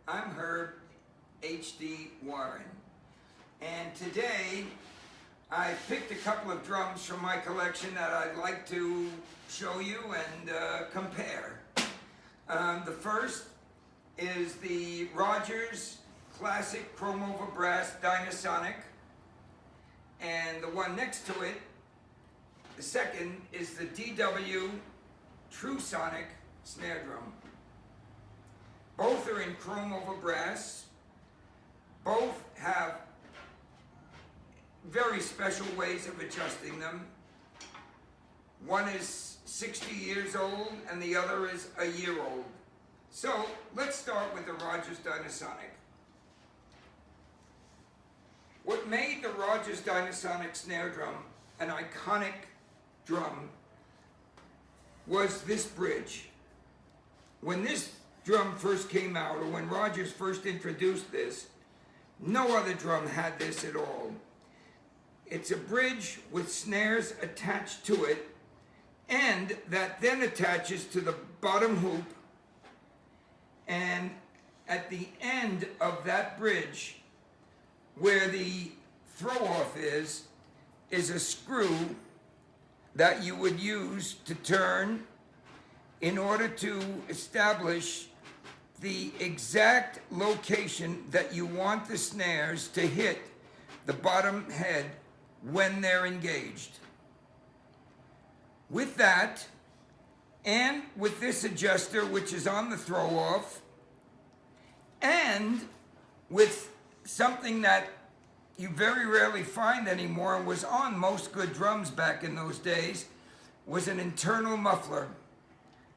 I'm Herb H.D. Warren, and today I picked a couple of drums from my collection that I'd like to show you and compare. The first is the Rogers Classic Chrome Over Brass Dyna-Sonic, and the one next to it, the second, is the DW True Sonic snare drum. Both are in chrome over brass. Both have very special ways of adjusting them. One is 60 years old and the other is a year old. So let's start with the Rogers Dyna-Sonic. What made the Rogers Dyna-Sonic snare drum an iconic drum was this bridge. When this drum first came out, or when Rogers first introduced this, no other drum had this at all. It's a bridge with snares attached to it, and that then attaches to the bottom hoop, and at the end of that bridge, where the throw-off is a screw that you would use to turn in order to establish the exact location that you want the snares to hit the bottom head when they're engaged. With that, and with this adjuster which is on the throw-off, and with something that you very rarely find anymore and was on most good drums back in those days, was an internal muffler.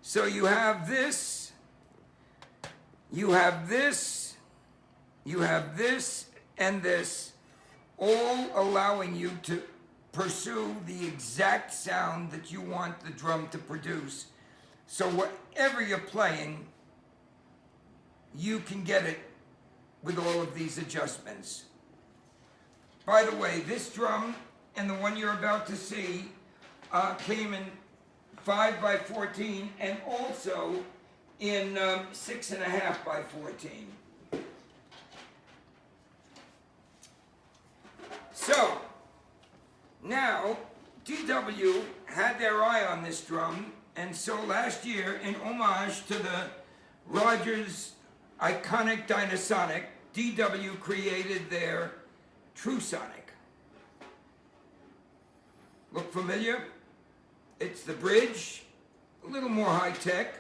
So you have this, you have this, you have this, and this, all allowing you to pursue the exact sound that you want the drum to produce. So whatever you're playing, you can get it with all of these adjustments. By the way, this drum and the one you're about to see came in 5x14 and also in 6.5x14. So now DW had their eye on this drum, and so last year, in homage to the Rogers iconic Dyna-Sonic, DW created their True Sonic. Look familiar? It's the bridge, a little more high-tech.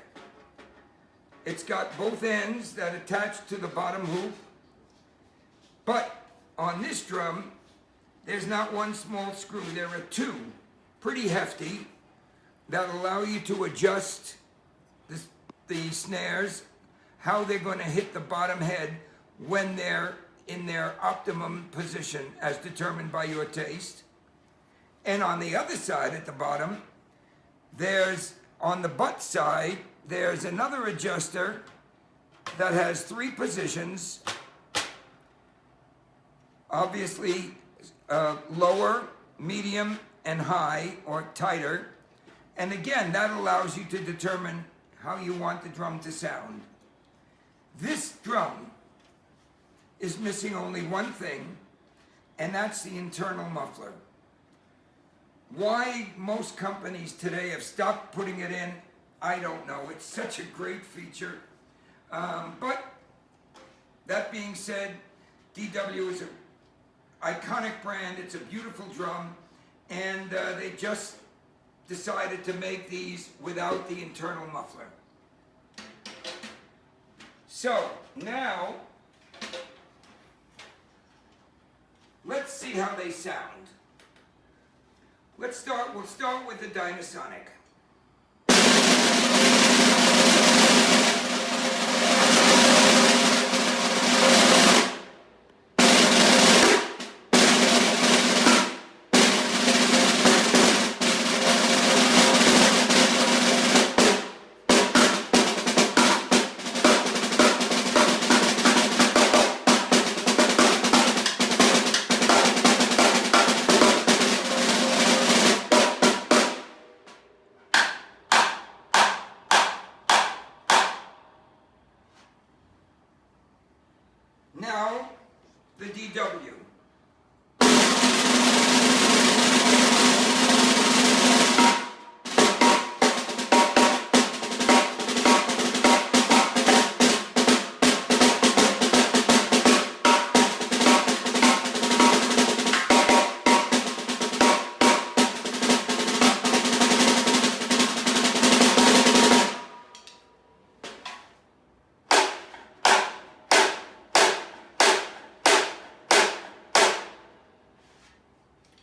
It's got both ends that attach to the bottom hoop. But on this drum, there's not one small screw. There are two, pretty hefty, that allow you to adjust the snares, how they're going to hit the bottom head when they're in their optimum position as determined by your taste. And on the other side at the bottom, on the butt side, there's another adjuster that has three positions. Obviously, lower, medium, and high, or tighter. And again, that allows you to determine how you want the drum to sound. This drum is missing only one thing, and that's the internal muffler. Why most companies today have stopped putting it in, I don't know. It's such a great feature. But that being said, DW is an iconic brand. It's a beautiful drum, and they just decided to make these without the internal muffler. So now, let's see how they sound. We'll start with the Dyna-Sonic. Now, the DW.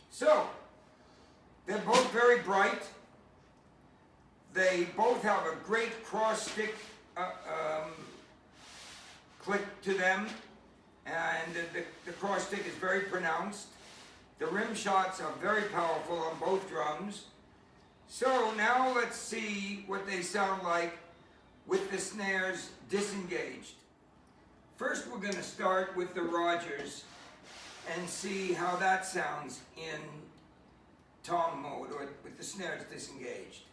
So, they're both very bright. They both have a great cross-stick click to them, and the cross-stick is very pronounced. The rim shots are very powerful on both drums. So now let's see what they sound like with the snares disengaged. First we're going to start with the Rogers and see how that sounds in tom mode, or with the snares disengaged.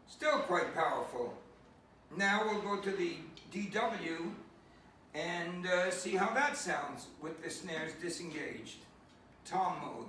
Still quite powerful. Now we'll go to the DW and see how that sounds with the snares disengaged. Tom mode.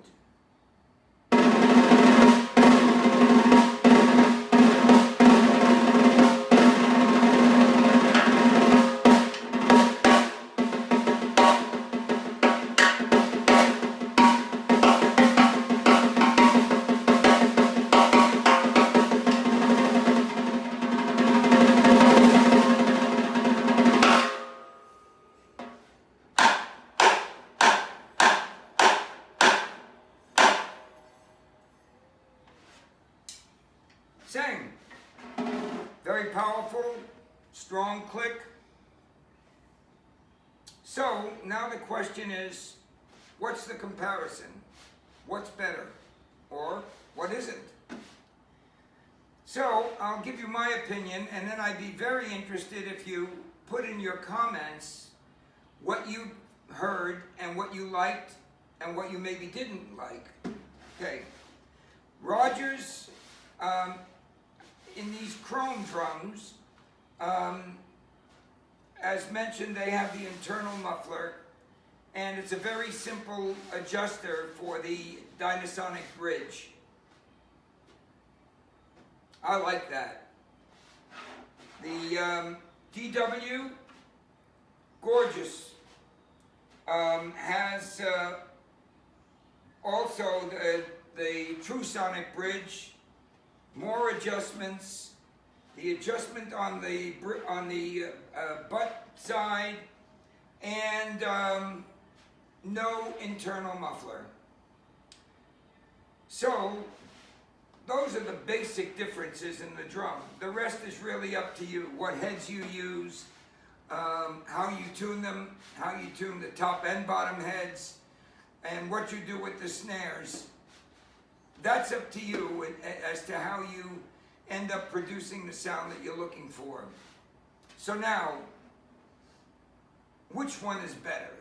Same. Very powerful, strong click. So now the question is, what's the comparison? What's better? Or what isn't? So I'll give you my opinion, and then I'd be very interested if you put in your comments what you heard and what you liked and what you maybe didn't like. Okay. Rogers, in these chrome drums, as mentioned, they have the internal muffler, and it's a very simple adjuster for the Dyna-Sonic bridge. I like that. The DW, gorgeous, has also the True Sonic bridge. More adjustments, the adjustment on the butt side, and no internal muffler. So those are the basic differences in the drum. The rest is really up to you. What heads you use, how you tune them, how you tune the top and bottom heads, and what you do with the snares. That's up to you as to how you end up producing the sound that you're looking for. So now, which one is better?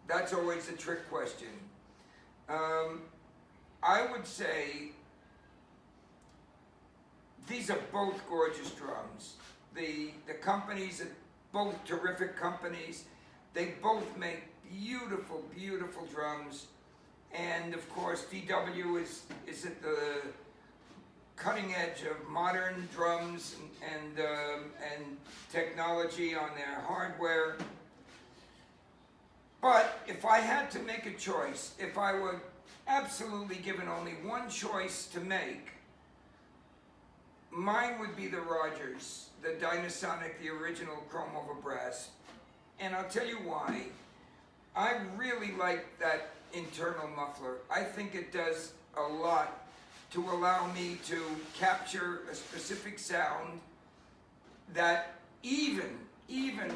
That's always a trick question. I would say these are both gorgeous drums. The companies are both terrific companies. They both make beautiful, beautiful drums. And of course, DW is at the cutting edge of modern drums and technology on their hardware. But if I had to make a choice, if I were absolutely given only one choice to make, mine would be the Rogers, the Dyna-Sonic, the original chrome over brass. And I'll tell you why. I really like that internal muffler. I think it does a lot to allow me to capture a specific sound that even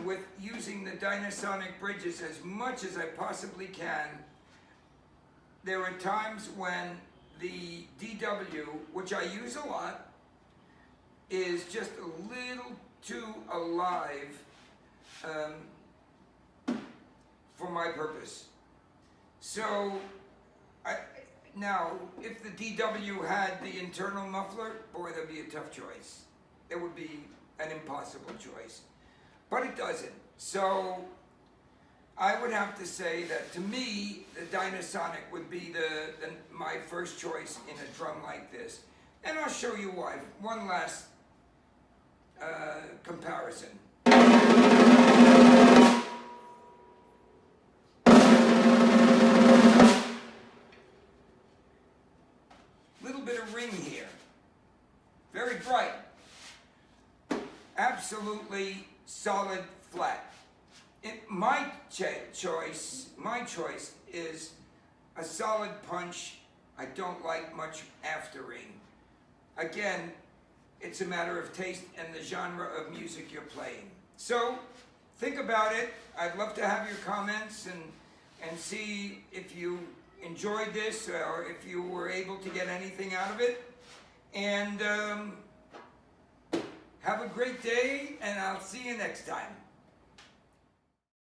with using the Dyna-Sonic bridges as much as I possibly can, there are times when the DW, which I use a lot, is just a little too alive for my purpose. So, now, if the DW had the internal muffler, boy, that'd be a tough choice. It would be an impossible choice. But it doesn't. So, I would have to say that to me, the Dyna-Sonic would be my first choice in a drum like this. And I'll show you why. One last comparison. Little bit of ring here. Very bright. Absolutely solid flat. My choice is a solid punch. I don't like much after ring. Again, it's a matter of taste and the genre of music you're playing. So, think about it. I'd love to have your comments and see if you enjoyed this or if you were able to get anything out of it. And have a great day, and I'll see you next time.